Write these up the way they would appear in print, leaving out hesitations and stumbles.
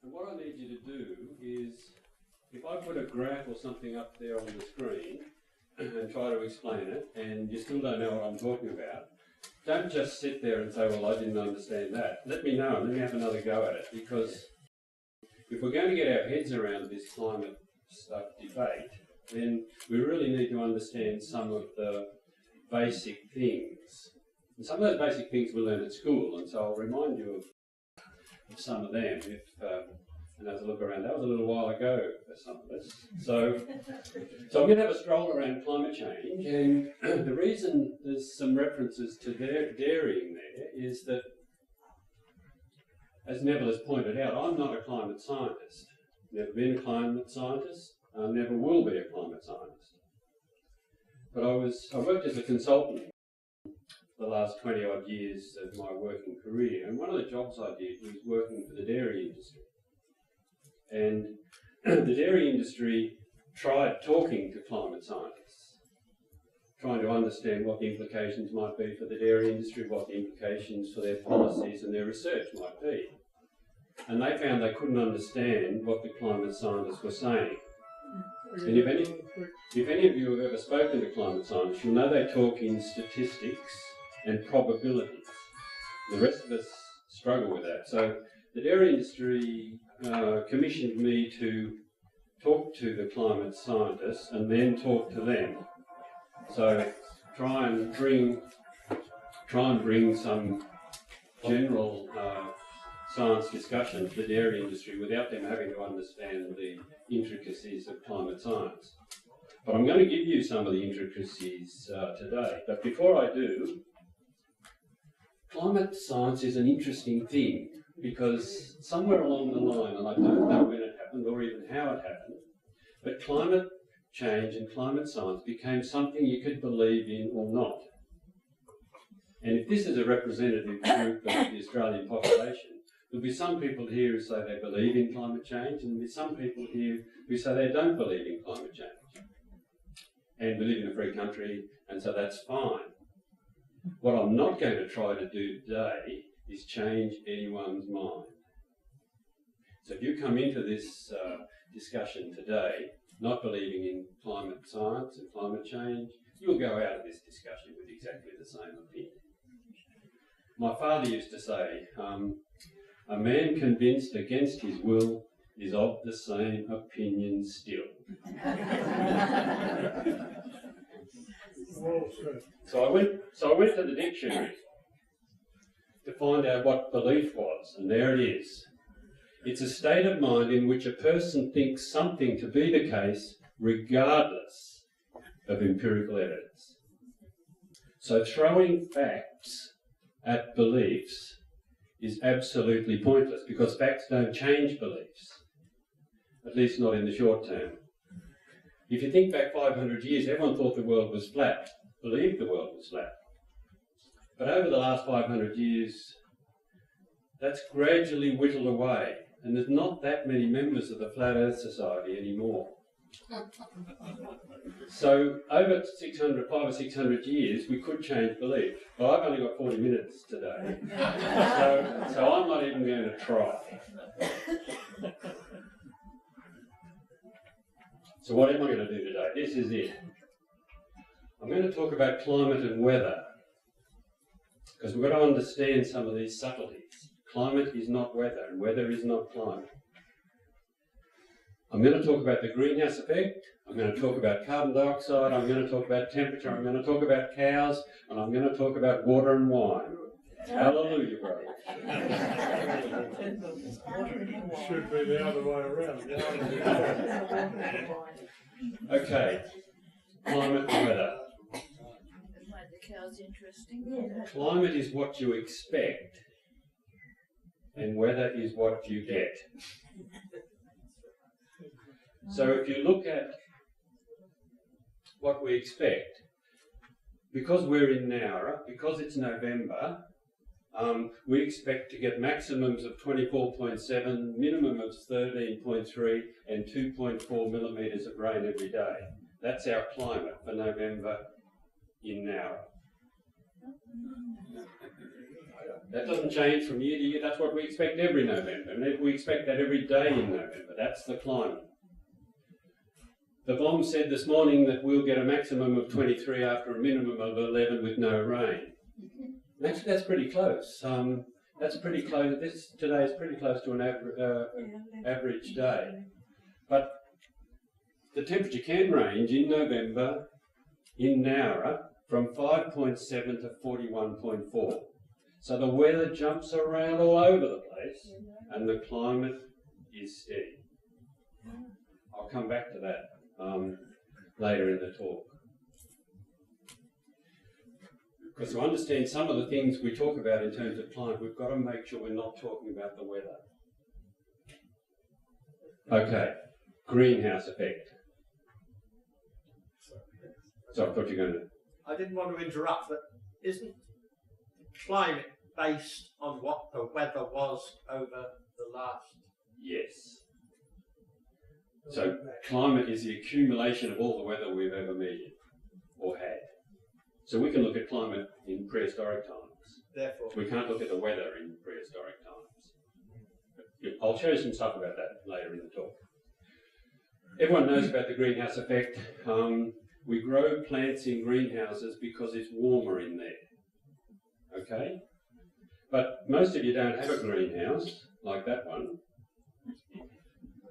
And what I need you to do is, if I put a graph or something up there on the screen and try to explain it, and you still don't know what I'm talking about, don't just sit there and say, well, I didn't understand that. Let me know and let me have another go at it, because if we're going to get our heads around this climate stuff debate, then we really need to understand some of the basic things. And some of those basic things we learn at school, and so I'll remind you of some of them. And as I look around, that was a little while ago for some of us. So I'm going to have a stroll around climate change, and the reason there's some references to dairying there is that, as Neville has pointed out, I'm not a climate scientist. Never been a climate scientist, never will be a climate scientist. But I worked as a consultant for the last 20 odd years of my working career, and one of the jobs I did was working for the dairy industry. And the dairy industry tried talking to climate scientists, trying to understand what the implications might be for the dairy industry, what the implications for their policies and their research might be. And they found they couldn't understand what the climate scientists were saying. And if any of you have ever spoken to climate scientists, you'll know they talk in statistics and probabilities. The rest of us struggle with that. So the dairy industry commissioned me to talk to the climate scientists and then talk to them. So try and bring some general science discussion to the dairy industry without them having to understand the intricacies of climate science. But I'm going to give you some of the intricacies today. But before I do, climate science is an interesting thing, because somewhere along the line, and I don't know when it happened or even how it happened, but climate change and climate science became something you could believe in or not. And if this is a representative group of the Australian population, there'll be some people here who say they believe in climate change, and there'll be some people here who say they don't believe in climate change. And we live in a free country, and so that's fine. What I'm not going to try to do today is change anyone's mind. So if you come into this discussion today not believing in climate science and climate change, you'll go out of this discussion with exactly the same opinion. My father used to say, a man convinced against his will is of the same opinion still. So I went to the dictionary to find out what belief was, and there it is. It's a state of mind in which a person thinks something to be the case regardless of empirical evidence. So throwing facts at beliefs is absolutely pointless, because facts don't change beliefs, at least not in the short term. If you think back 500 years, everyone thought the world was flat, believed the world was flat. But over the last 500 years, that's gradually whittled away, and there's not that many members of the Flat Earth Society anymore. So over 500 or 600 years, we could change belief. But I've only got 40 minutes today, so I'm not even going to try. So what am I going to do today? This is it. I'm going to talk about climate and weather, because we've got to understand some of these subtleties. Climate is not weather, and weather is not climate. I'm going to talk about the greenhouse effect, I'm going to talk about carbon dioxide, I'm going to talk about temperature, I'm going to talk about cows, and I'm going to talk about water and wine. Hallelujah, brother. Should be the other way around. Okay, climate and weather. The cow's interesting. Climate is what you expect, and weather is what you get. So if you look at what we expect, because we're in Nowra, because it's November, we expect to get maximums of 24.7, minimum of 13.3 and 2.4 millimetres of rain every day. That's our climate for November in Nowra. That doesn't change from year to year. That's what we expect every November. And we expect that every day in November. That's the climate. The bomb said this morning that we'll get a maximum of 23 after a minimum of 11 with no rain. Actually, that's pretty close. That's pretty close. Today is pretty close to an average day. But the temperature can range in November in Nowra from 5.7 to 41.4. So the weather jumps around all over the place and the climate is steady. I'll come back to that later in the talk. Because to understand some of the things we talk about in terms of climate, we've got to make sure we're not talking about the weather. Okay, greenhouse effect. So I thought you were going to... I didn't want to interrupt, but isn't climate based on what the weather was over the last... Yes. So climate is the accumulation of all the weather we've ever measured or had. So we can look at climate in prehistoric times. Therefore, we can't look at the weather in prehistoric times. But I'll show you some stuff about that later in the talk. Everyone knows about the greenhouse effect. We grow plants in greenhouses because it's warmer in there. Okay? But most of you don't have a greenhouse like that one.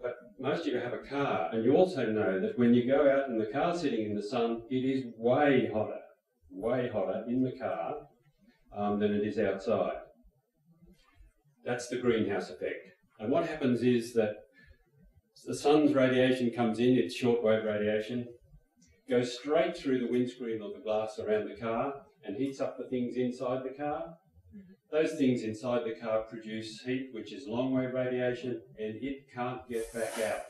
But most of you have a car, and you also know that when you go out in the car sitting in the sun, it is way hotter in the car than it is outside. That's the greenhouse effect. And what happens is that the sun's radiation comes in, it's shortwave radiation, goes straight through the windscreen or the glass around the car and heats up the things inside the car. Those things inside the car produce heat, which is long-wave radiation, and it can't get back out.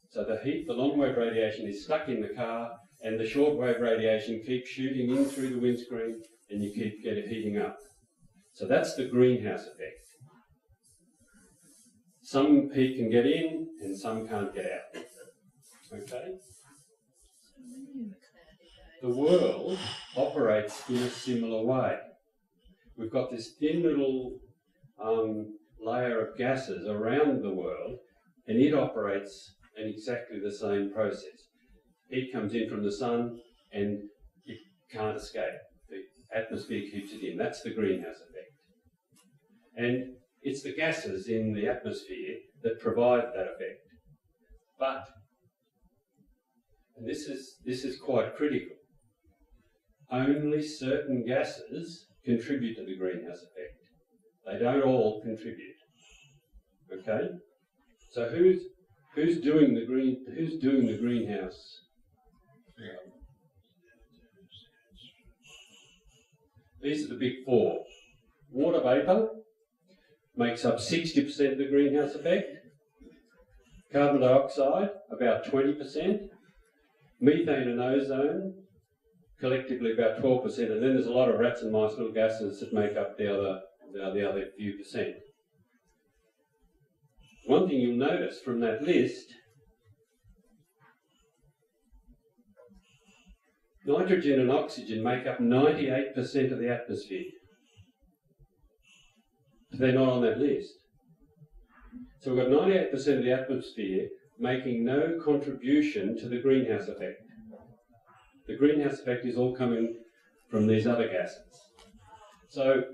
So the heat, the long-wave radiation is stuck in the car, and the short-wave radiation keeps shooting in through the windscreen, and you keep getting heating up. So that's the greenhouse effect. Some heat can get in, and some can't get out. Okay? The world operates in a similar way. We've got this thin little layer of gases around the world, and it operates in exactly the same process. Heat comes in from the sun, and it can't escape. The atmosphere keeps it in. That's the greenhouse effect. And it's the gases in the atmosphere that provide that effect. But, and this is quite critical, only certain gases contribute to the greenhouse effect. They don't all contribute. Okay? So who's doing the greenhouse? These are the big four. Water vapour makes up 60% of the greenhouse effect. Carbon dioxide, about 20%. Methane and ozone, collectively about 12%, and then there's a lot of rats and mice, little gases that make up the other few percent. One thing you'll notice from that list, nitrogen and oxygen make up 98% of the atmosphere. They're not on that list. So we've got 98% of the atmosphere making no contribution to the greenhouse effect. The greenhouse effect is all coming from these other gases. So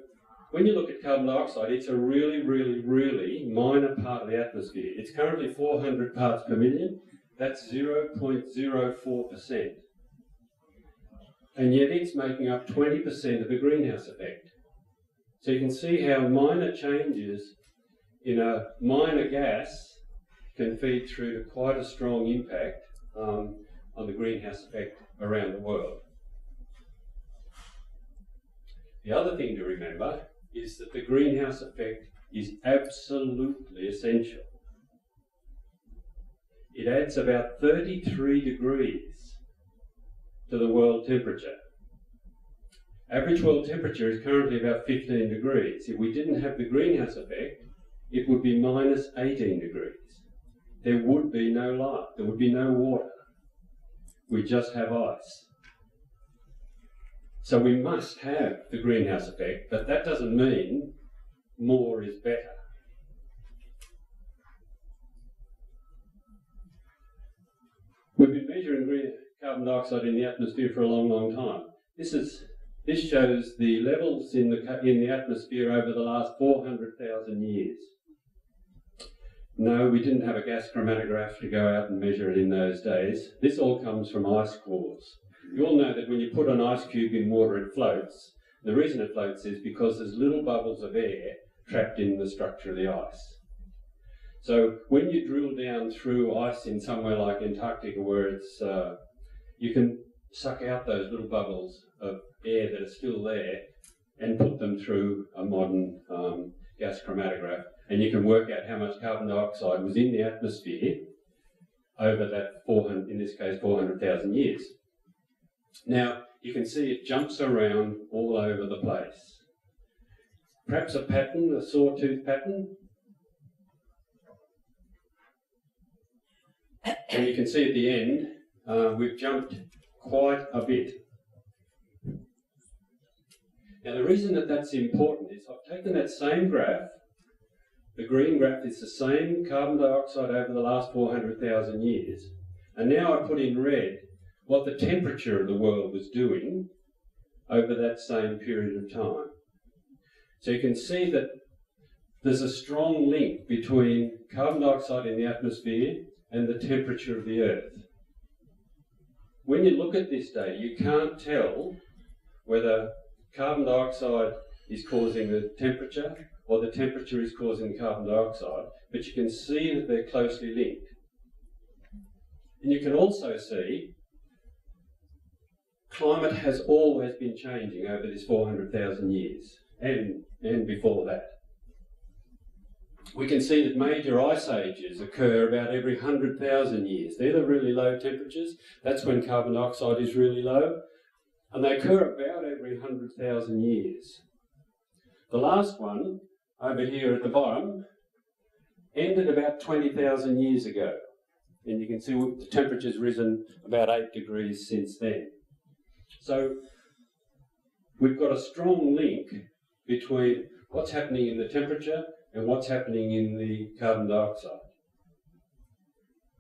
when you look at carbon dioxide, it's a really, really, really minor part of the atmosphere. It's currently 400 parts per million. That's 0.04%. And yet it's making up 20% of the greenhouse effect. So you can see how minor changes in a minor gas can feed through to quite a strong impact on the greenhouse effect around the world. The other thing to remember is that the greenhouse effect is absolutely essential. It adds about 33 degrees to the world temperature. Average world temperature is currently about 15 degrees. If we didn't have the greenhouse effect, it would be minus 18 degrees. There would be no life, there would be no water. We just have ice. So we must have the greenhouse effect, but that doesn't mean more is better. We've been measuring carbon dioxide in the atmosphere for a long, long time. This shows the levels in the atmosphere over the last 400,000 years. No, we didn't have a gas chromatograph to go out and measure it in those days. This all comes from ice cores. You all know that when you put an ice cube in water, it floats. The reason it floats is because there's little bubbles of air trapped in the structure of the ice. So when you drill down through ice in somewhere like Antarctica, where it's you can suck out those little bubbles of air that are still there and put them through a modern gas chromatograph, and you can work out how much carbon dioxide was in the atmosphere over that 400, in this case, 400,000 years. Now, you can see it jumps around all over the place. Perhaps a pattern, a sawtooth pattern. And you can see at the end, we've jumped quite a bit. Now, the reason that that's important is I've taken that same graph. The green graph is the same carbon dioxide over the last 400,000 years. And now I put in red what the temperature of the world was doing over that same period of time. So you can see that there's a strong link between carbon dioxide in the atmosphere and the temperature of the Earth. When you look at this data, you can't tell whether carbon dioxide is causing the temperature or the temperature is causing carbon dioxide, but you can see that they're closely linked. And you can also see climate has always been changing over this 400,000 years and before that. We can see that major ice ages occur about every 100,000 years. They're the really low temperatures. That's when carbon dioxide is really low. And they occur about every 100,000 years. The last one, over here at the bottom, ended about 20,000 years ago. And you can see the temperature's risen about 8 degrees since then. So we've got a strong link between what's happening in the temperature and what's happening in the carbon dioxide.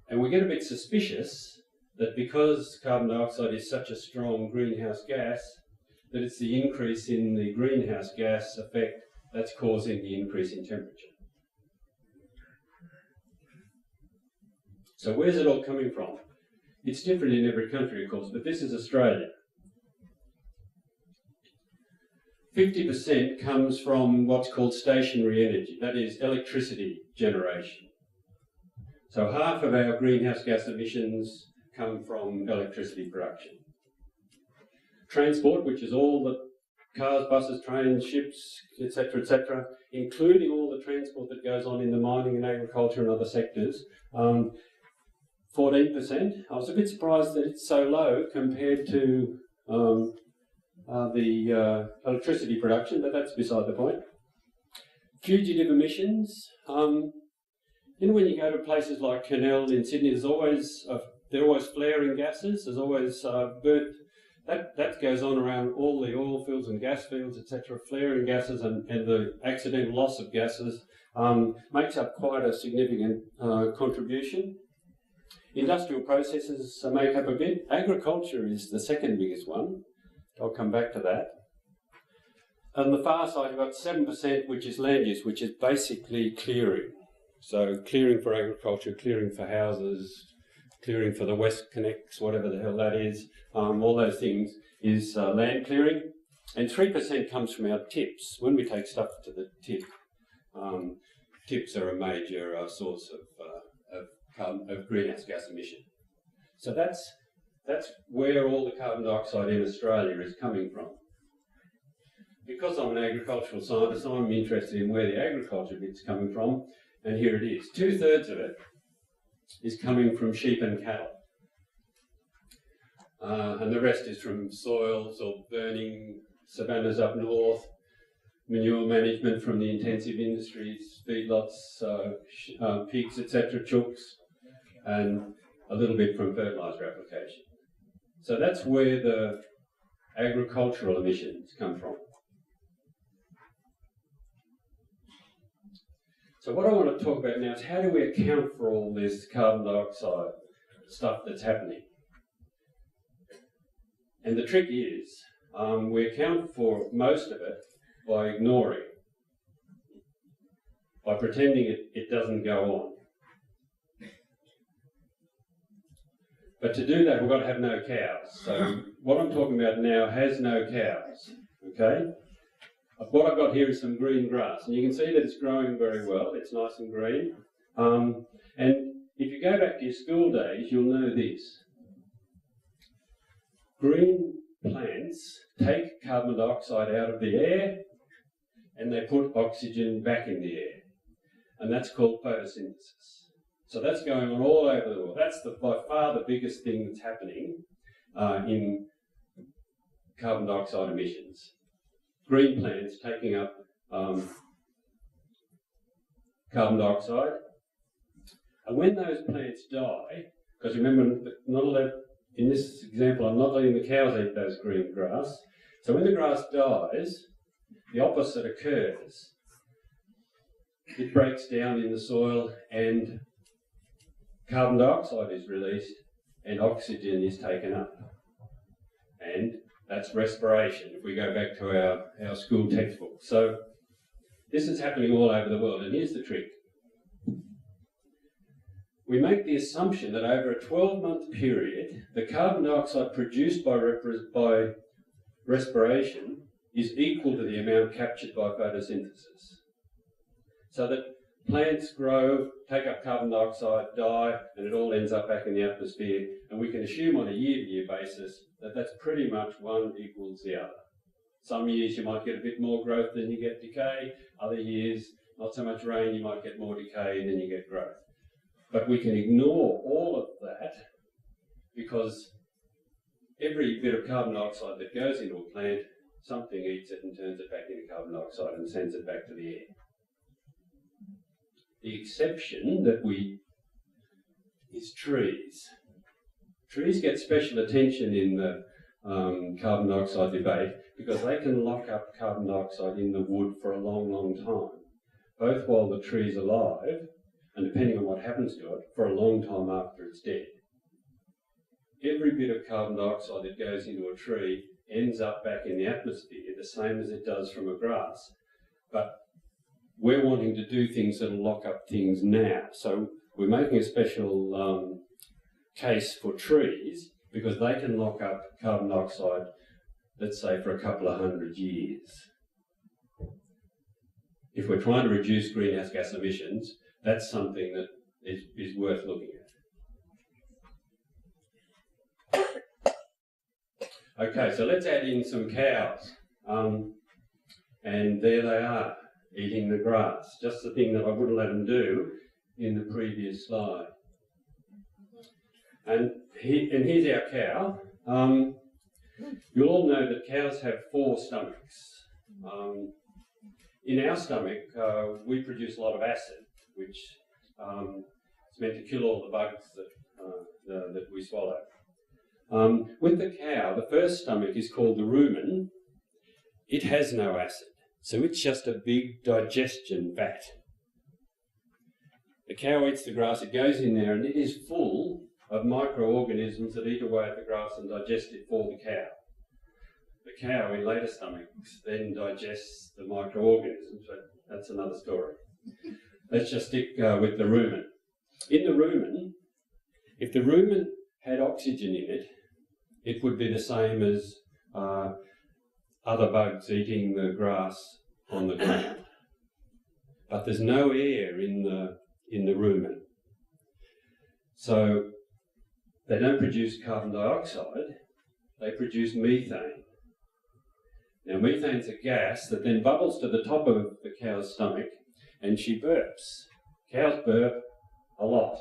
And we get a bit suspicious that because carbon dioxide is such a strong greenhouse gas, that it's the increase in the greenhouse gas effect that's causing the increase in temperature. So where's it all coming from? It's different in every country, of course, but this is Australia. 50% comes from what's called stationary energy, that is electricity generation. So half of our greenhouse gas emissions come from electricity production. Transport, which is all the cars, buses, trains, ships, etc., including all the transport that goes on in the mining and agriculture and other sectors, 14%. I was a bit surprised that it's so low compared to the electricity production, but that's beside the point. Fugitive emissions. You know, when you go to places like Canal in Sydney, there are always flaring gases. There's always burnt. That goes on around all the oil fields and gas fields, etc. Flaring gases and the accidental loss of gases makes up quite a significant contribution. Industrial processes make up a bit. Agriculture is the second biggest one. I'll come back to that. On the far side, you've got 7%, which is land use, which is basically clearing. So clearing for agriculture, clearing for houses, clearing for the West Connects, whatever the hell that is, all those things is land clearing. And 3% comes from our tips. When we take stuff to the tip, tips are a major source of greenhouse gas emission. So that's where all the carbon dioxide in Australia is coming from. Because I'm an agricultural scientist, I'm interested in where the agriculture bit's coming from, and here it is. 2/3 of it is coming from sheep and cattle. And the rest is from soils or burning savannas up north, manure management from the intensive industries, feedlots, pigs, etc., chooks, and a little bit from fertiliser application. So that's where the agricultural emissions come from. So what I want to talk about now is how do we account for all this carbon dioxide stuff that's happening? And the trick is, we account for most of it by ignoring, by pretending it doesn't go on. But to do that, we've got to have no cows. So what I'm talking about now has no cows, okay? What I've got here is some green grass, and you can see that it's growing very well. It's nice and green. And if you go back to your school days, you'll know this. Green plants take carbon dioxide out of the air, and they put oxygen back in the air. And that's called photosynthesis. So that's going on all over the world. That's by far the biggest thing that's happening in carbon dioxide emissions. Green plants taking up carbon dioxide. And when those plants die, because remember, in this example, I'm not letting the cows eat those green grass. So when the grass dies, the opposite occurs. It breaks down in the soil and carbon dioxide is released and oxygen is taken up. And that's respiration, if we go back to our school textbook. So this is happening all over the world, and here's the trick. We make the assumption that over a 12-month period, the carbon dioxide produced by respiration is equal to the amount captured by photosynthesis. So that plants grow, take up carbon dioxide, die, and it all ends up back in the atmosphere. And we can assume on a year-to-year basis that that's pretty much one equals the other. Some years you might get a bit more growth than you get decay. Other years, not so much rain, you might get more decay and then you get growth. But we can ignore all of that because every bit of carbon dioxide that goes into a plant, something eats it and turns it back into carbon dioxide and sends it back to the air. The exception is trees. Trees get special attention in the carbon dioxide debate because they can lock up carbon dioxide in the wood for a long, long time, both while the tree's alive and, depending on what happens to it, for a long time after it's dead. Every bit of carbon dioxide that goes into a tree ends up back in the atmosphere, the same as it does from a grass. But we're wanting to do things that'll lock up things now. So we're making a special case for trees because they can lock up carbon dioxide, let's say, for a couple of 100 years. If we're trying to reduce greenhouse gas emissions, that's something that is worth looking at. Okay, so let's add in some cows. And there they are, eating the grass. Just the thing that I wouldn't let them do in the previous slide. And here's our cow. You'll all know that cows have 4 stomachs. In our stomach, we produce a lot of acid, which is meant to kill all the bugs that we swallow. With the cow, the first stomach is called the rumen. It has no acid, so it's just a big digestion vat. The cow eats the grass, it goes in there, and it is full of microorganisms that eat away at the grass and digest it for the cow. The cow in later stomachs then digests the microorganisms, but that's another story. Let's just stick with the rumen. In the rumen, if the rumen had oxygen in it, it would be the same as other bugs eating the grass on the ground. But there's no air in the rumen. So they don't produce carbon dioxide, they produce methane. Now methane's a gas that then bubbles to the top of the cow's stomach and she burps. Cows burp a lot.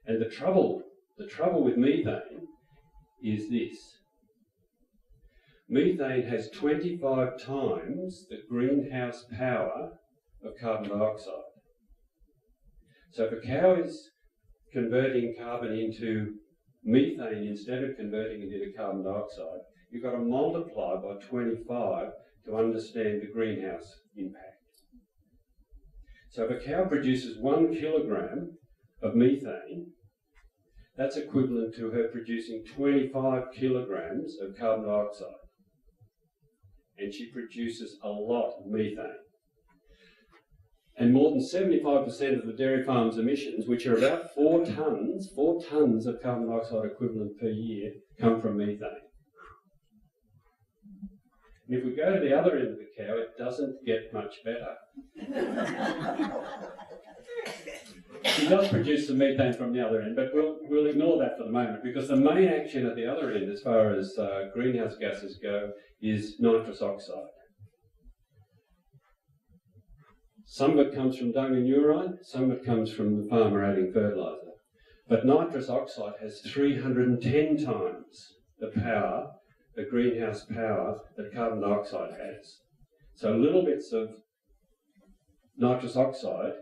And the trouble with methane is this. Methane has 25 times the greenhouse power of carbon dioxide. So if a cow is converting carbon into methane instead of converting it into carbon dioxide, you've got to multiply by 25 to understand the greenhouse impact. So if a cow produces 1 kilogram of methane, that's equivalent to her producing 25 kilograms of carbon dioxide. And she produces a lot of methane. And more than 75% of the dairy farm's emissions, which are about 4 tonnes of carbon dioxide equivalent per year, come from methane. And if we go to the other end of the cow, it doesn't get much better. She does produce some methane from the other end, but we'll ignore that for the moment, because the main action at the other end, as far as greenhouse gases go, is nitrous oxide. Some of it comes from dung and urine, some of it comes from the farmer adding fertiliser. But nitrous oxide has 310 times the power, the greenhouse power, that carbon dioxide has. So little bits of nitrous oxide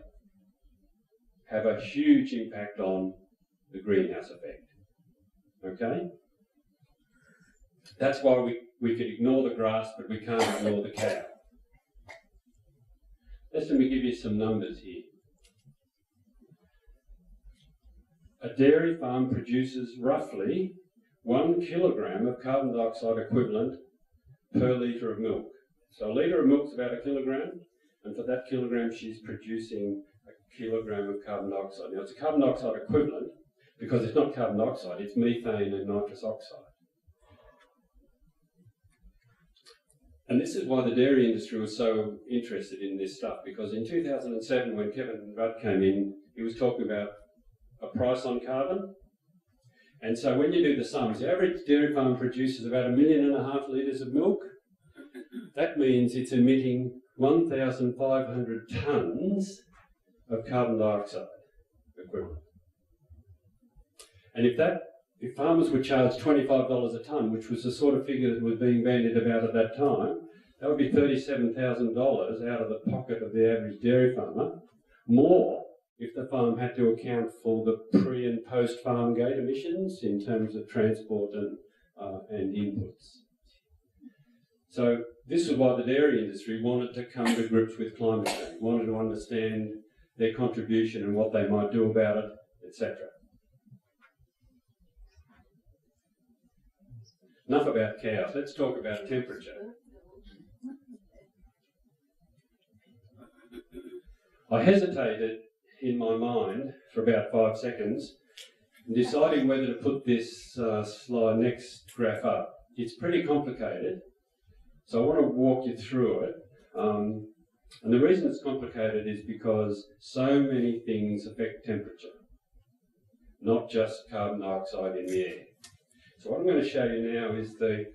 have a huge impact on the greenhouse effect. Okay? That's why we could ignore the grass, but we can't ignore the cow. Let me give you some numbers here. A dairy farm produces roughly 1 kilogram of carbon dioxide equivalent per litre of milk. So a litre of milk is about 1 kilogram, and for that kilogram she's producing 1 kilogram of carbon dioxide. Now it's a carbon dioxide equivalent because it's not carbon dioxide, it's methane and nitrous oxide. And this is why the dairy industry was so interested in this stuff, because in 2007 when Kevin Rudd came in, he was talking about a price on carbon. And so when you do the sums, the average dairy farm produces about 1.5 million litres of milk. That means it's emitting 1,500 tonnes of carbon dioxide equivalent. And if farmers would charge $25 a tonne, which was the sort of figure that was being bandied about at that time, that would be $37,000 out of the pocket of the average dairy farmer, more if the farm had to account for the pre- and post-farm gate emissions in terms of transport and inputs. So this is why the dairy industry wanted to come to grips with climate change, wanted to understand their contribution and what they might do about it, etc. Enough about cows, let's talk about temperature. I hesitated in my mind for about 5 seconds in deciding whether to put this next graph up. It's pretty complicated, so I want to walk you through it. And the reason it's complicated is because so many things affect temperature, not just carbon dioxide in the air. So what I'm going to show you now is the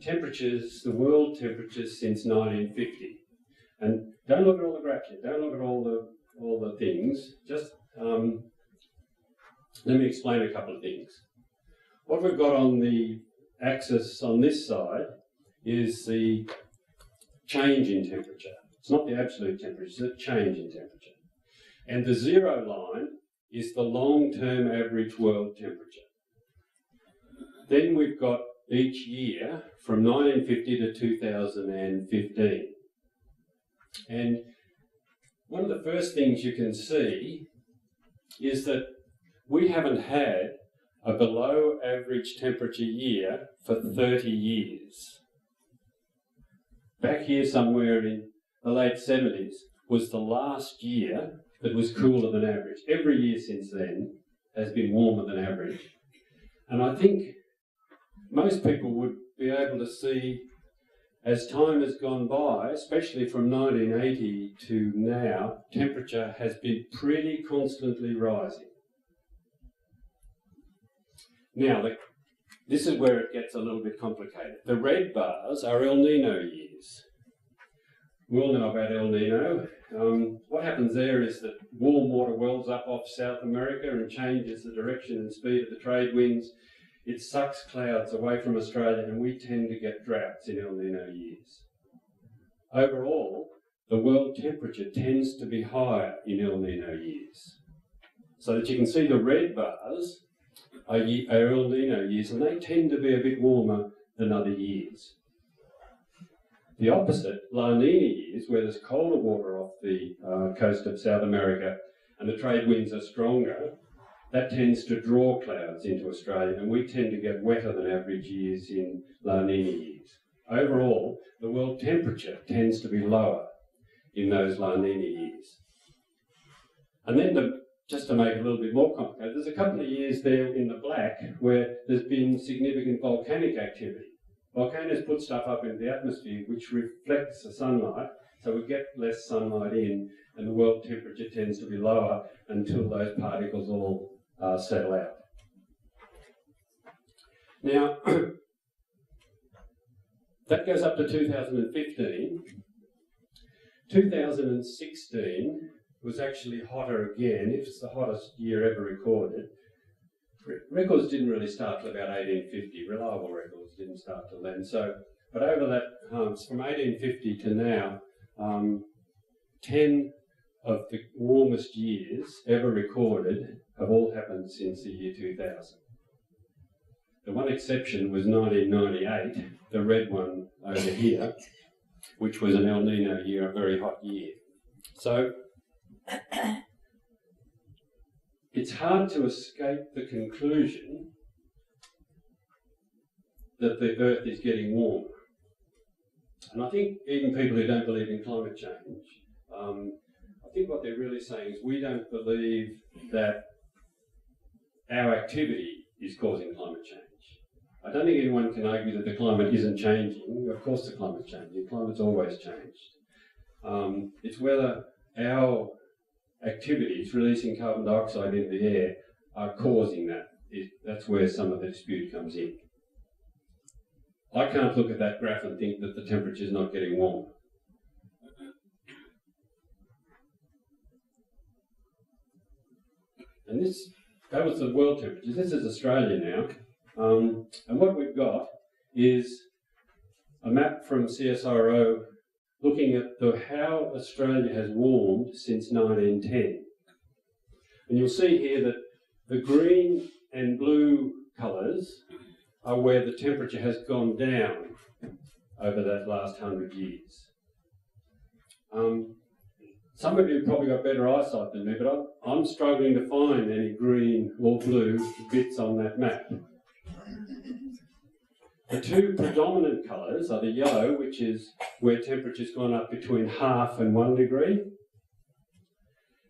temperatures, the world temperatures since 1950. And don't look at all the graphs yet, don't look at all the things, just let me explain a couple of things. What we've got on the axis on this side is the change in temperature. It's not the absolute temperature, it's the change in temperature. And the zero line is the long-term average world temperature. Then we've got each year from 1950 to 2015. And one of the first things you can see is that we haven't had a below average temperature year for 30 years. Back here somewhere in the late 70s was the last year that was cooler than average. Every year since then has been warmer than average. And I think most people would be able to see, as time has gone by, especially from 1980 to now, temperature has been pretty constantly rising. Now, this is where it gets a little bit complicated. The red bars are El Nino years. We all know about El Nino. What happens there is that warm water wells up off South America and changes the direction and speed of the trade winds. It sucks clouds away from Australia and we tend to get droughts in El Nino years. Overall, the world temperature tends to be higher in El Nino years. So that you can see the red bars are El Nino years, and they tend to be a bit warmer than other years. The opposite, La Nina years, where there's colder water off the coast of South America and the trade winds are stronger, that tends to draw clouds into Australia, and we tend to get wetter than average years in La Nina years. Overall, the world temperature tends to be lower in those La Nina years. And then just to make it a little bit more complicated, there's a couple of years there in the black where there's been significant volcanic activity. Volcanoes put stuff up into the atmosphere which reflects the sunlight, so we get less sunlight in, and the world temperature tends to be lower until those particles all settle out. Now, that goes up to 2015. 2016 was actually hotter again. It's the hottest year ever recorded. Records didn't really start till about 1850. Reliable records didn't start till then. So, but over that, from 1850 to now, 10 of the warmest years ever recorded have all happened since the year 2000. The one exception was 1998, the red one over here, which was an El Nino year, a very hot year. So, it's hard to escape the conclusion that the Earth is getting warmer. And I think even people who don't believe in climate change, I think what they're really saying is we don't believe that our activity is causing climate change. I don't think anyone can argue that the climate isn't changing. Of course the climate's changing. The climate's always changed. It's whether our activities releasing carbon dioxide into the air are causing that. That's where some of the dispute comes in. I can't look at that graph and think that the temperature is not getting warmer. And that was the world temperatures. This is Australia now. And what we've got is a map from CSIRO looking at how Australia has warmed since 1910. And you'll see here that the green and blue colours are where the temperature has gone down over that last 100 years. Some of you have probably got better eyesight than me, but I'm struggling to find any green or blue bits on that map. The two predominant colours are the yellow, which is where temperature's gone up between 0.5 and 1 degree,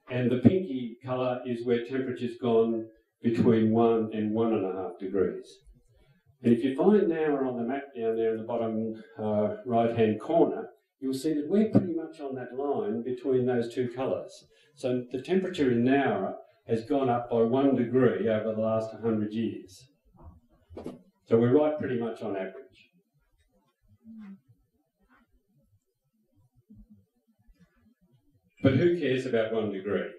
and the pinky colour is where temperature's gone between 1 and 1.5 degrees. And if you find now on the map down there in the bottom right-hand corner, you'll see that we're pretty much on that line between those two colours. So the temperature in Nowra has gone up by 1 degree over the last 100 years. So we're right pretty much on average. But who cares about 1 degree?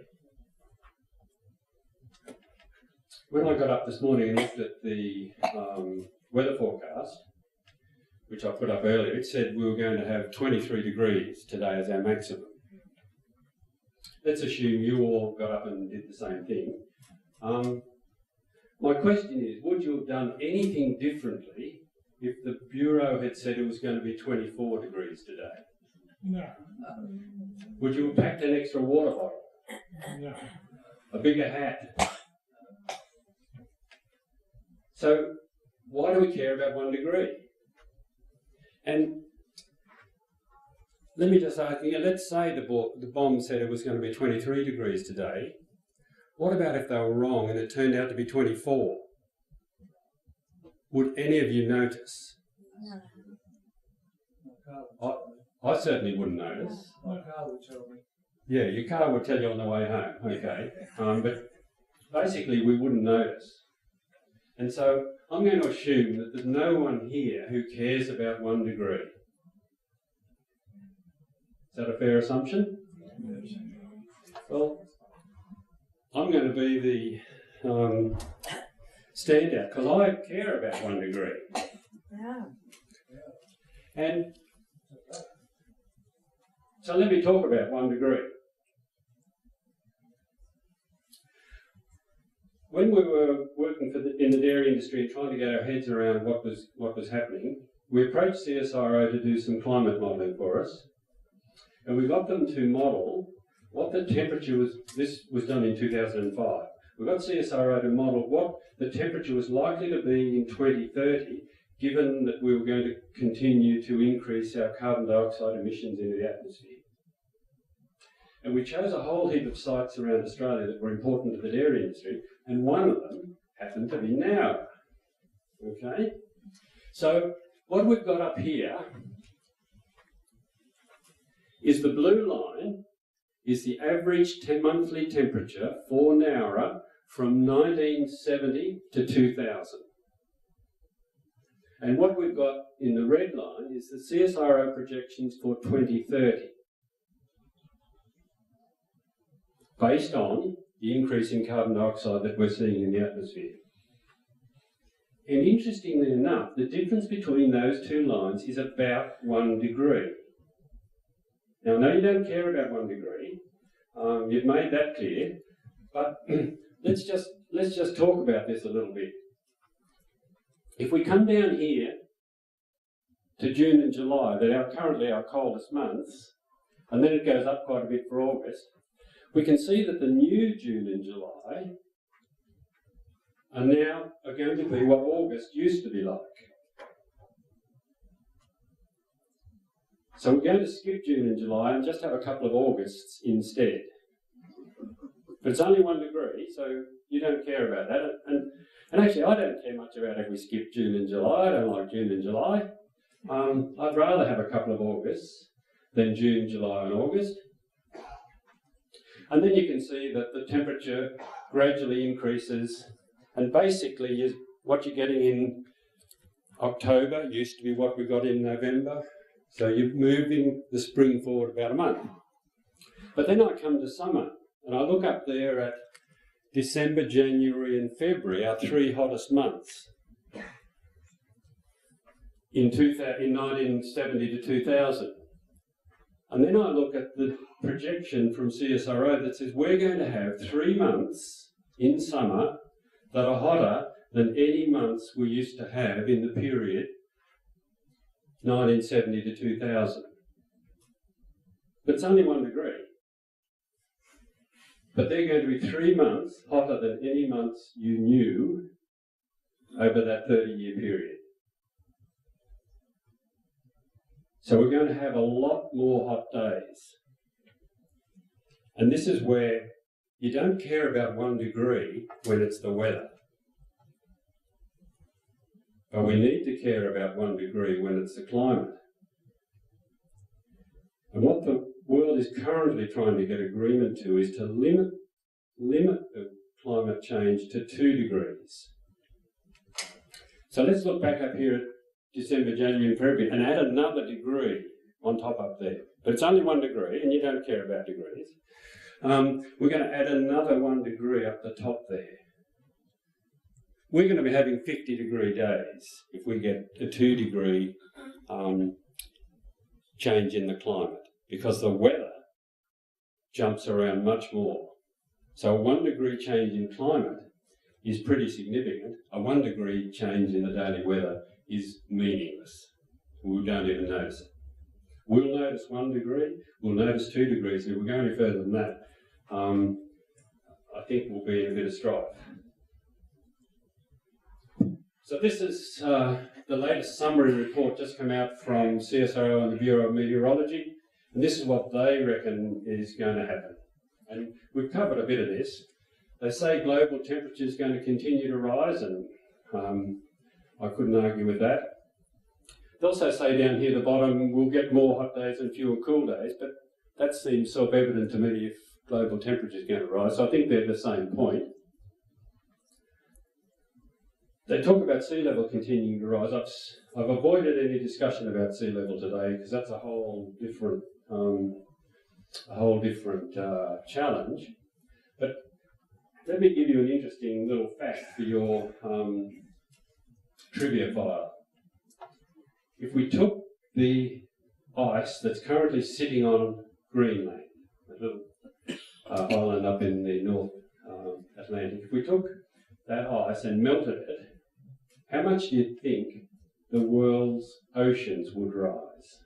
When I got up this morning and looked at the weather forecast, which I put up earlier, it said we were going to have 23 degrees today as our maximum. Let's assume you all got up and did the same thing. My question is, would you have done anything differently if the Bureau had said it was going to be 24 degrees today? No. Would you have packed an extra water bottle? No. A bigger hat? So why do we care about 1 degree? And let me just ask you, let's say the bomb said it was going to be 23 degrees today. What about if they were wrong and it turned out to be 24? Would any of you notice? I certainly wouldn't notice. My car would tell me. Yeah, your car would tell you on the way home, okay. But basically we wouldn't notice. And so I'm going to assume that there's no one here who cares about 1 degree. Is that a fair assumption? Yes. Well, I'm going to be the standout because I care about 1 degree. Yeah. And so let me talk about 1 degree. when we were working in the dairy industry and trying to get our heads around what was happening, we approached CSIRO to do some climate modelling for us, and we got them to model what the temperature was. This was done in 2005. We got CSIRO to model what the temperature was likely to be in 2030, given that we were going to continue to increase our carbon dioxide emissions into the atmosphere. And we chose a whole heap of sites around Australia that were important to the dairy industry, and one of them happened to be Nowra. Okay? So what we've got up here is the blue line is the average monthly temperature for Nowra from 1970 to 2000. And what we've got in the red line is the CSIRO projections for 2030, based on the increase in carbon dioxide that we're seeing in the atmosphere. And interestingly enough, the difference between those two lines is about 1 degree. Now, I know you don't care about 1 degree. You've made that clear. But let's just talk about this a little bit. If we come down here to June and July, that are currently our coldest months, and then it goes up quite a bit for August, we can see that the new June and July are going to be what August used to be like. So we're going to skip June and July and just have a couple of Augusts instead. But it's only 1 degree, so you don't care about that. And actually, I don't care much about if we skip June and July. I don't like June and July. I'd rather have a couple of Augusts than June, July and August. And then you can see that the temperature gradually increases, and basically what you're getting in October used to be what we got in November. So you're moving the spring forward about a month. But then I come to summer, and I look up there at December, January and February, our 3 hottest months in 1970 to 2000. And then I look at the projection from CSIRO that says we're going to have 3 months in summer that are hotter than any months we used to have in the period 1970 to 2000. But it's only 1 degree. But they're going to be 3 months hotter than any months you knew over that 30-year period. So we're going to have a lot more hot days. And this is where you don't care about 1 degree when it's the weather. But we need to care about 1 degree when it's the climate. And what the world is currently trying to get agreement to is to limit the climate change to 2 degrees. So let's look back up here at December, January and February and add another degree on top up there. But it's only 1 degree and you don't care about degrees. We're going to add another 1 degree up the top there. We're going to be having 50-degree days if we get a 2 degree change in the climate, because the weather jumps around much more. So a 1 degree change in climate is pretty significant. A 1 degree change in the daily weather is meaningless. We don't even notice it. We'll notice 1 degree, we'll notice 2 degrees, and if we go any further than that, I think we'll be in a bit of strife. So this is the latest summary report just come out from CSIRO and the Bureau of Meteorology, and this is what they reckon is going to happen. And we've covered a bit of this. They say global temperature is going to continue to rise, and I couldn't argue with that. They also say down here at the bottom, we'll get more hot days and fewer cool days, but that seems self-evident to me if global temperature is going to rise. So I think they're the same point. They talk about sea level continuing to rise. I've avoided any discussion about sea level today because that's a whole different challenge. But let me give you an interesting little fact for your trivia file. If we took the ice that's currently sitting on Greenland, a little island up in the North Atlantic, if we took that ice and melted it, how much do you think the world's oceans would rise?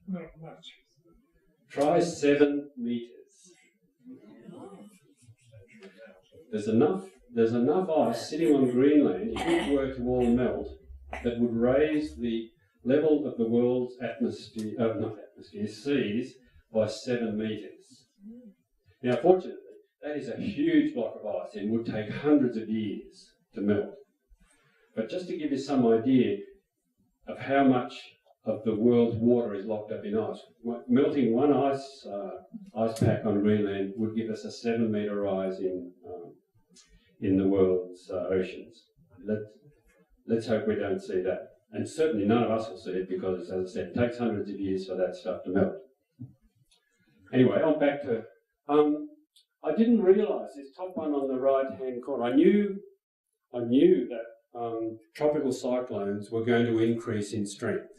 Not much. Try 7 metres. There's enough ice sitting on Greenland, if it were to all melt, that would raise the level of the world's seas by 7 metres. Now, fortunately, that is a huge block of ice and would take hundreds of years to melt. But just to give you some idea of how much of the world's water is locked up in ice, melting one ice pack on Greenland would give us a 7 metre rise in the world's oceans. Let's hope we don't see that. And certainly none of us will see it because, as I said, it takes hundreds of years for that stuff to melt. Anyway, on back to... I didn't realise this top one on the right-hand corner. I knew that tropical cyclones were going to increase in strength.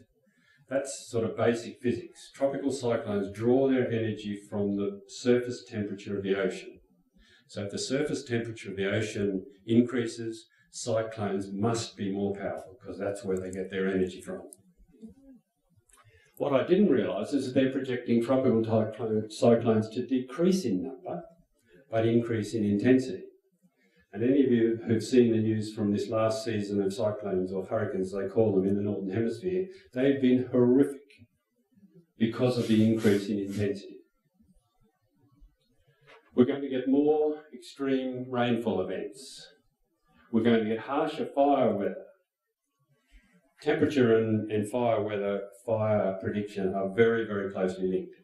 That's sort of basic physics. Tropical cyclones draw their energy from the surface temperature of the ocean. So if the surface temperature of the ocean increases, cyclones must be more powerful because that's where they get their energy from. What I didn't realise is that they're projecting tropical cyclones to decrease in number, but increase in intensity. And any of you who've seen the news from this last season of cyclones, or hurricanes they call them in the Northern Hemisphere, they've been horrific because of the increase in intensity. We're going to get more extreme rainfall events. We're going to get harsher fire weather. Temperature and fire prediction are very, very closely linked.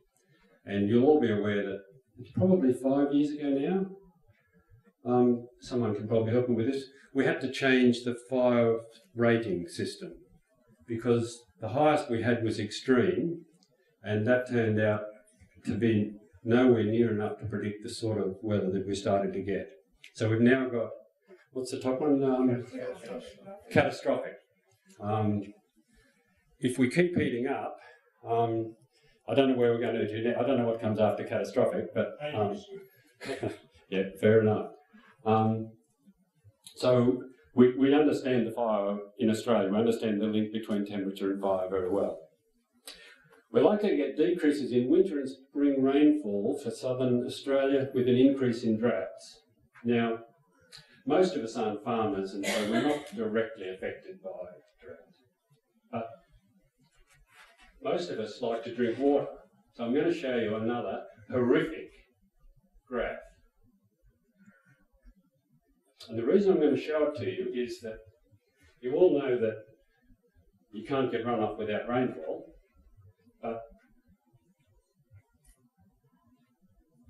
And you'll all be aware that it's probably 5 years ago now. Someone can probably help me with this. We had to change the fire rating system because the highest we had was extreme, and that turned out to be nowhere near enough to predict the sort of weather that we started to get. So we've now got, what's the top one? Catastrophic. If we keep heating up, I don't know where we're going to do now. I don't know what comes after catastrophic, but yeah, fair enough. So we understand the fire in Australia. We understand the link between temperature and fire very well. We're likely to get decreases in winter and spring rainfall for southern Australia with an increase in droughts. Now, most of us aren't farmers, and so we're not directly affected by drought. But most of us like to drink water. So I'm going to show you another horrific graph. And the reason I'm going to show it to you is that you all know that you can't get runoff without rainfall, but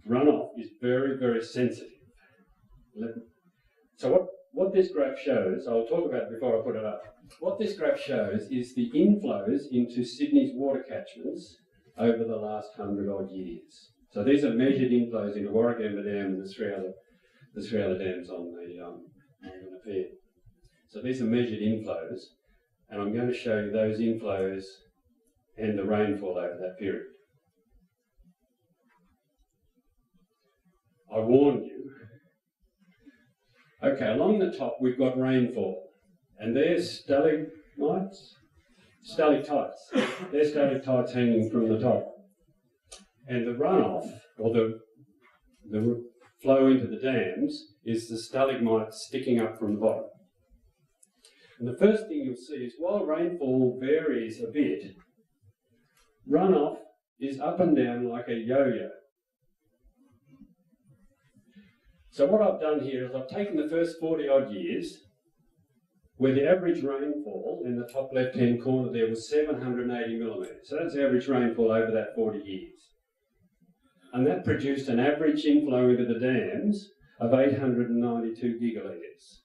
runoff is very, very sensitive. So what this graph shows, I'll talk about it before I put it up. What this graph shows is the inflows into Sydney's water catchments over the last 100-odd years. So these are measured inflows into Warragamma Dam and the three other dams on the pier. So these are measured inflows, and I'm going to show you those inflows and the rainfall over that period. I warned you. Okay, along the top we've got rainfall, and there's stalagmites, stalactites. There's stalactites hanging from the top. And the runoff, or the flow into the dams, is the stalagmites sticking up from the bottom. And the first thing you'll see is while rainfall varies a bit, runoff is up and down like a yo-yo. So what I've done here is I've taken the first 40-odd years, where the average rainfall in the top left-hand corner there was 780 millimetres. So that's average rainfall over that 40 years. And that produced an average inflow into the dams of 892 gigalitres.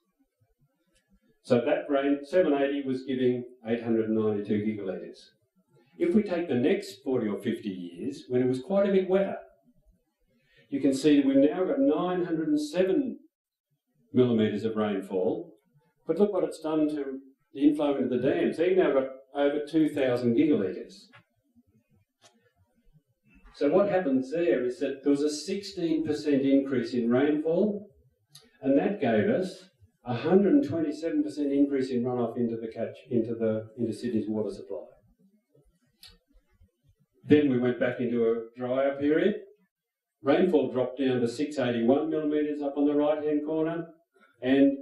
So that 780 was giving 892 gigalitres. If we take the next 40 or 50 years, when it was quite a bit wetter, you can see that we've now got 907 millimetres of rainfall. But look what it's done to the inflow into the dams. They've now got over 2,000 gigalitres. So what happens there is that there was a 16% increase in rainfall, And that gave us a 127% increase in runoff into Sydney's water supply. Then we went back into a drier period. Rainfall dropped down to 681 millimetres up on the right-hand corner, and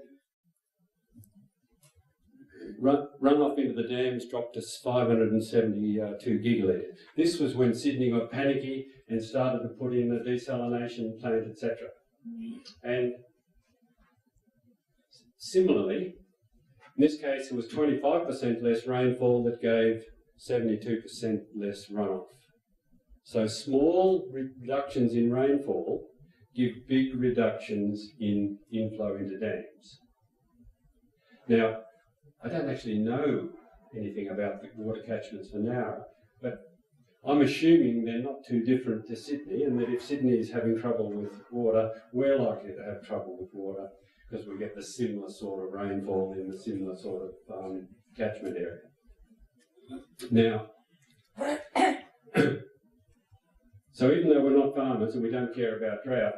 runoff into the dams dropped to 572 gigalitres. This was when Sydney got panicky and started to put in a desalination plant, etc. And similarly, in this case, it was 25% less rainfall that gave 72% less runoff. So small reductions in rainfall give big reductions in inflow into dams. Now, I don't actually know anything about the water catchments for Nowra, but I'm assuming they're not too different to Sydney, and that if Sydney is having trouble with water, we're likely to have trouble with water because we get the similar sort of rainfall in the similar sort of catchment area. Now, so even though we're not farmers and we don't care about drought,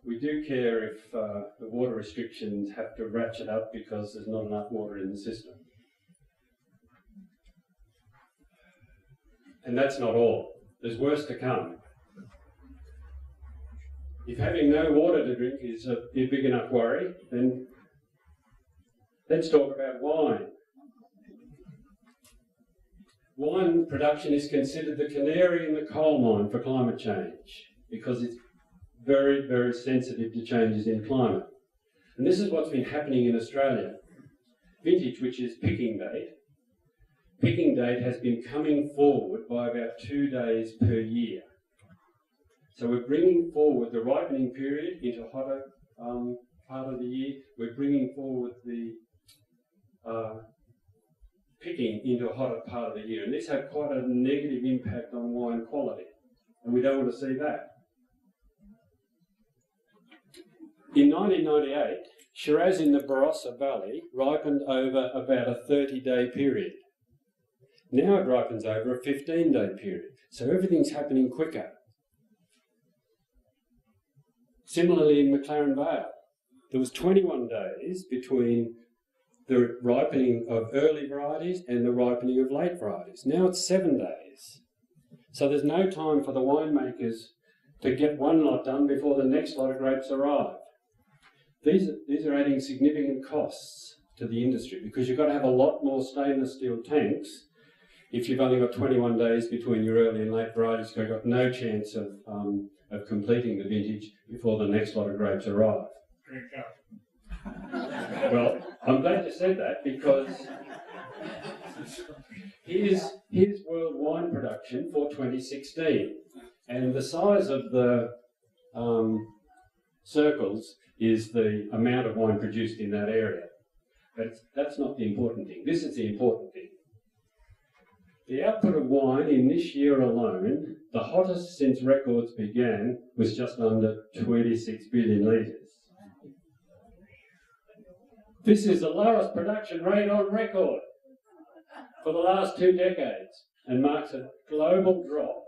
we do care if the water restrictions have to ratchet up because there's not enough water in the system. And that's not all. There's worse to come. If having no water to drink is a big enough worry, then let's talk about wine. Wine production is considered the canary in the coal mine for climate change because it's very, very sensitive to changes in climate. And this is what's been happening in Australia. Vintage, which is picking date has been coming forward by about 2 days per year. So we're bringing forward the ripening period into hotter part of the year. We're bringing forward the picking into a hotter part of the year. And this had quite a negative impact on wine quality. And we don't want to see that. In 1998, Shiraz in the Barossa Valley ripened over about a 30-day period. Now it ripens over a 15-day period. So everything's happening quicker. Similarly in McLaren Vale, there was 21 days between the ripening of early varieties and the ripening of late varieties. Now it's 7 days. So there's no time for the winemakers to get one lot done before the next lot of grapes arrive. These are adding significant costs to the industry because you've got to have a lot more stainless steel tanks if you've only got 21 days between your early and late varieties. You've got no chance of completing the vintage before the next lot of grapes arrive. Drink up. Well, I'm glad you said that because here's world wine production for 2016, and the size of the circles is the amount of wine produced in that area. But that's not the important thing. This is the important thing. The output of wine in this year alone, the hottest since records began, was just under 26 billion litres. This is the lowest production rate on record for the last 2 decades and marks a global drop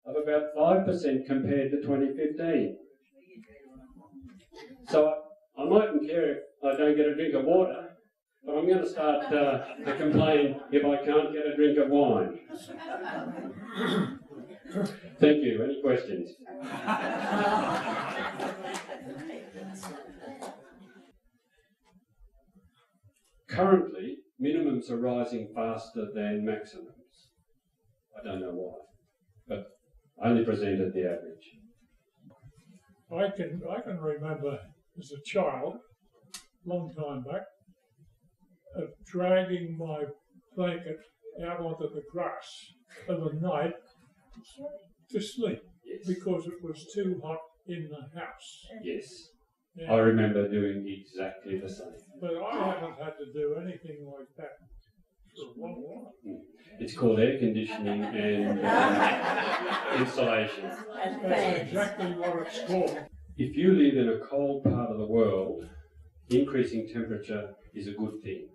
of about 5% compared to 2015. So I mightn't care if I don't get a drink of water, but I'm going to start to complain if I can't get a drink of wine. Thank you. Any questions? Currently, minimums are rising faster than maximums. I don't know why, but I only presented the average. I can remember as a child, long time back, of dragging my blanket out onto the grass of a night to sleep. Yes. Because it was too hot in the house. Yes. Yeah. I remember doing exactly the same. But I haven't had to do anything like that for a long while. It's called air conditioning and insulation. That's exactly what it's called. If you live in a cold part of the world, increasing temperature is a good thing.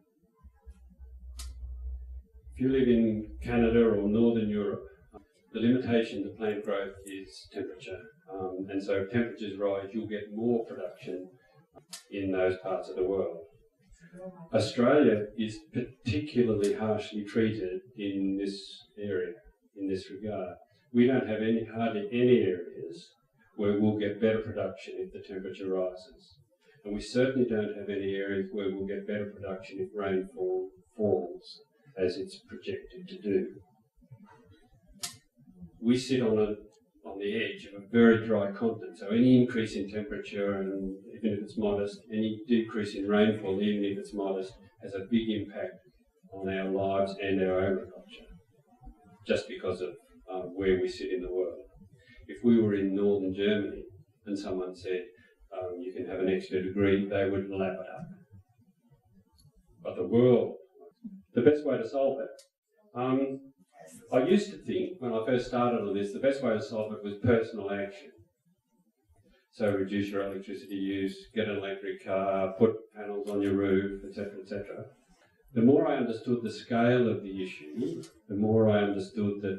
If you live in Canada or Northern Europe, the limitation to plant growth is temperature. And so if temperatures rise, you'll get more production in those parts of the world. Australia is particularly harshly treated in this area, in this regard. We don't have hardly any areas where we'll get better production if the temperature rises. And we certainly don't have any areas where we'll get better production if rainfall falls, as it's projected to do. We sit on the edge of a very dry continent, so any increase in temperature, and even if it's modest, any decrease in rainfall, even if it's modest, has a big impact on our lives and our agriculture, just because of where we sit in the world. If we were in northern Germany and someone said, you can have an extra degree, they would lap it up. But the best way to solve it, I used to think, when I first started on this, the best way to solve it was personal action. So reduce your electricity use, get an electric car, put panels on your roof, etc., etc. The more I understood the scale of the issue, the more I understood that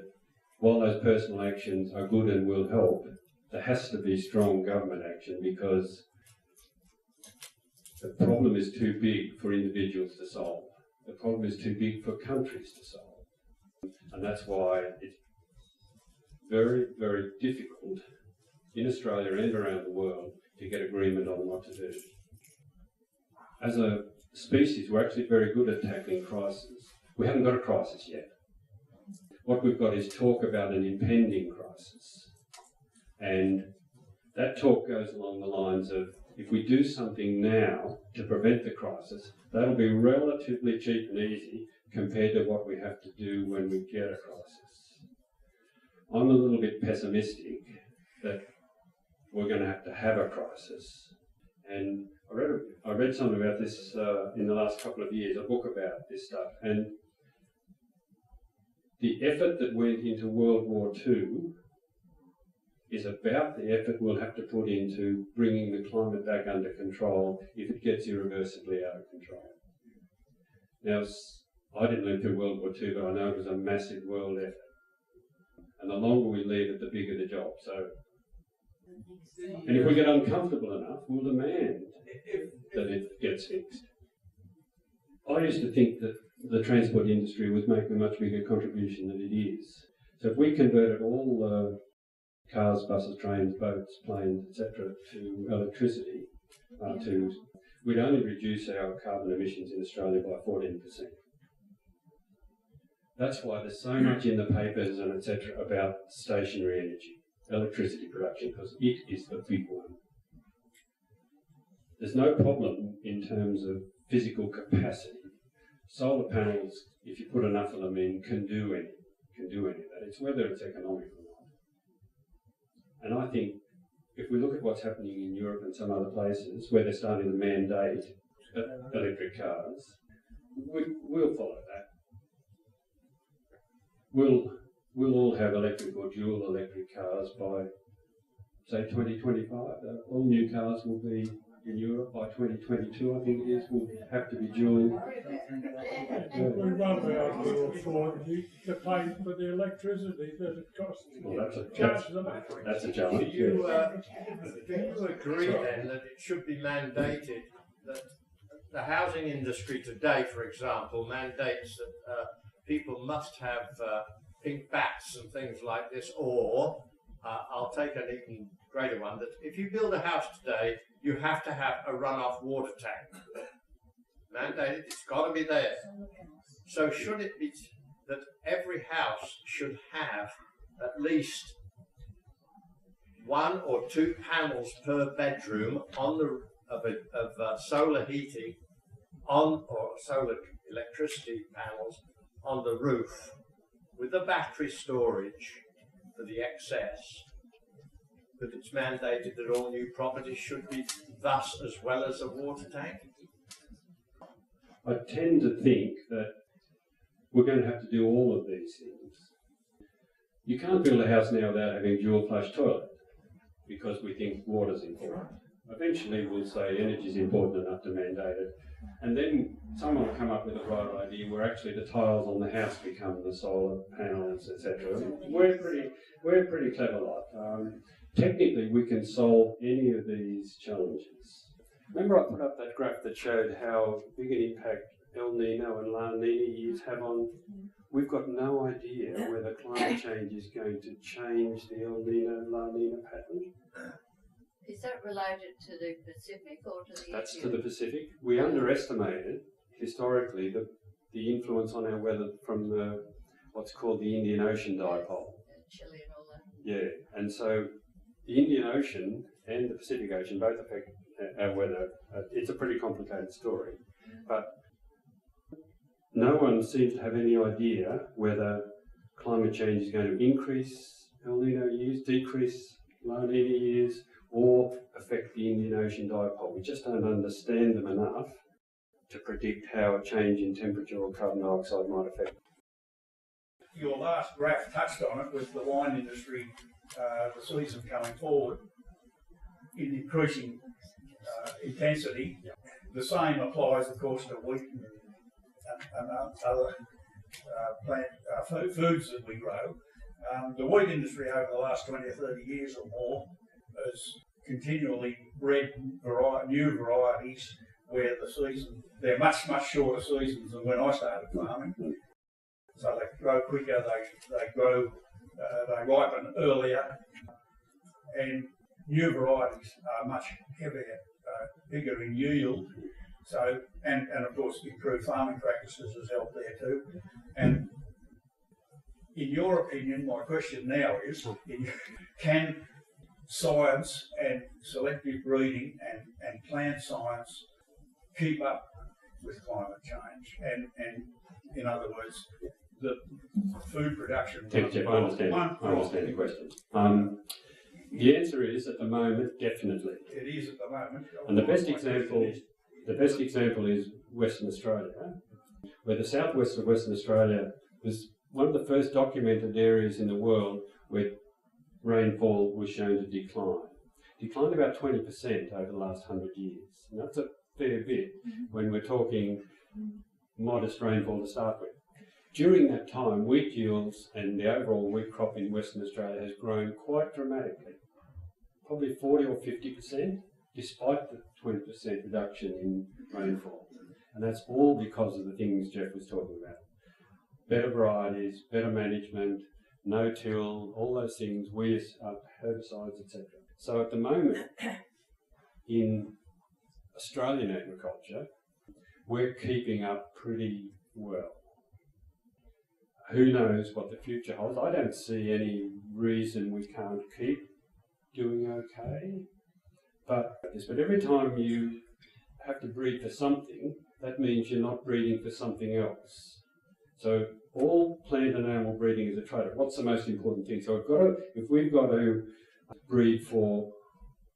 while those personal actions are good and will help, there has to be strong government action, because the problem is too big for individuals to solve. The problem is too big for countries to solve. And that's why it's very, very difficult in Australia and around the world to get agreement on what to do. As a species, we're actually very good at tackling crises. We haven't got a crisis yet. What we've got is talk about an impending crisis. And that talk goes along the lines of, if we do something now to prevent the crisis, that'll be relatively cheap and easy compared to what we have to do when we get a crisis. I'm a little bit pessimistic that we're going to have a crisis. And I read something about this in the last couple of years, a book about this stuff. And the effort that went into World War II is about the effort we'll have to put into bringing the climate back under control if it gets irreversibly out of control. Now, I didn't live through World War II, but I know it was a massive world effort. And the longer we leave it, the bigger the job. So, and if we get uncomfortable enough, we'll demand that it gets fixed. I used to think that the transport industry was making a much bigger contribution than it is. So if we converted all cars, buses, trains, boats, planes, etc. to electricity, we'd only reduce our carbon emissions in Australia by 14%. That's why there's so much in the papers and etc. about stationary energy, electricity production, because it is the big one. There's no problem in terms of physical capacity. Solar panels, if you put enough of them in, can do any of that. It's whether it's economic or not. And I think if we look at what's happening in Europe and some other places where they're starting to mandate electric cars, we'll follow that. We'll all have electric or dual electric cars by, say, 2025. All new cars will be in Europe by 2022, I think it is, will have to be dual. We won't be able to afford to pay for the electricity that it costs. Well, that's a Do challenge. you agree then that it should be mandated that the housing industry today, for example, mandates that people must have pink bats and things like this, or I'll take an even greater one, that if you build a house today, you have to have a runoff water tank. Mandated, it's got to be there. So should it be that every house should have at least 1 or 2 panels per bedroom on the of solar heating on, or solar electricity panels on the roof, with the battery storage for the excess? But it's mandated that all new properties should be thus, as well as a water tank? I tend to think that we're going to have to do all of these things. You can't build a house now without having dual flush toilet, because we think water's important. Eventually we'll say energy's important enough to mandate it, and then someone will come up with a bright idea where actually the tiles on the house become the solar panels, etc. We're pretty clever lot. Technically we can solve any of these challenges. Remember I put up that graph that showed how big an impact El Nino and La Nina years have on. We've got no idea whether climate change is going to change the El Nino and La Nina pattern. Is that related to the Pacific or to the That's Indian? to the Pacific. We underestimated historically the influence on our weather from the what's called the Indian Ocean dipole. Chile and all that. Yeah, and so the Indian Ocean and the Pacific Ocean both affect our weather. It's a pretty complicated story, but no one seems to have any idea whether climate change is going to increase El Nino years, decrease La Nina years, or affect the Indian Ocean dipole. We just don't understand them enough to predict how a change in temperature or carbon dioxide might affect. Your last graph touched on it with the wine industry, the season coming forward in increasing intensity. The same applies, of course, to wheat and other plant foods that we grow. The wheat industry over the last 20 or 30 years or more has continually bred new varieties where the season, they're much shorter seasons than when I started farming. So they grow quicker, they ripen earlier, and new varieties are much heavier, bigger in yield. So, and of course, improved farming practices has helped there too. And in your opinion, my question now is, can science and selective breeding and plant science keep up with climate change? And in other words, the food production. Jeff, I understand the question. The answer is, at the moment, definitely. It is at the moment. And the best example is Western Australia, where the southwest of Western Australia was one of the first documented areas in the world where rainfall was shown to decline. Declined about 20% over the last 100 years. And that's a fair bit when we're talking modest rainfall to start with. During that time, wheat yields and the overall wheat crop in Western Australia has grown quite dramatically, probably 40 or 50%, despite the 20% reduction in rainfall. And that's all because of the things Jeff was talking about. Better varieties, better management, no-till, all those things, weeds, herbicides, etc. So at the moment, in Australian agriculture, we're keeping up pretty well. Who knows what the future holds? I don't see any reason we can't keep doing okay. But every time you have to breed for something, that means you're not breeding for something else. So all plant and animal breeding is a trade-off. What's the most important thing? So if we've got to breed for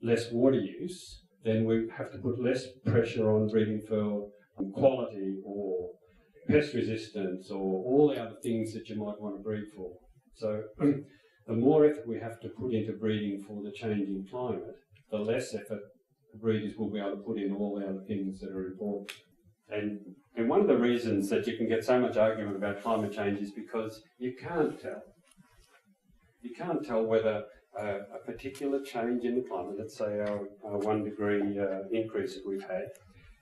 less water use, then we have to put less pressure on breeding for quality or pest resistance or all the other things that you might want to breed for. So the more effort we have to put into breeding for the changing climate, the less effort the breeders will be able to put in all the other things that are important. And one of the reasons that you can get so much argument about climate change is because you can't tell. You can't tell whether a particular change in the climate, let's say our 1 degree increase that we've had,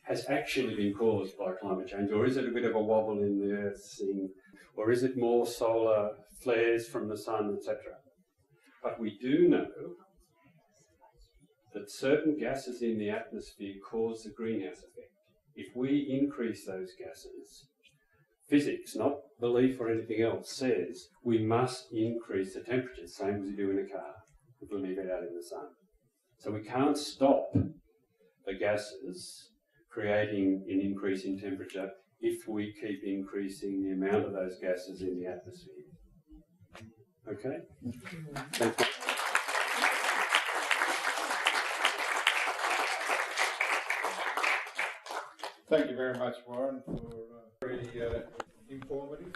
has actually been caused by climate change, or is it a bit of a wobble in the Earth's thing, or is it more solar flares from the sun, etc. But we do know that certain gases in the atmosphere cause the greenhouse effect. If we increase those gases, physics, not belief or anything else, says we must increase the temperature, same as you do in a car, if we leave it out in the sun. So we can't stop the gases creating an increase in temperature if we keep increasing the amount of those gases in the atmosphere. Okay? Thank you. Thank you very much, Warren, for very informative.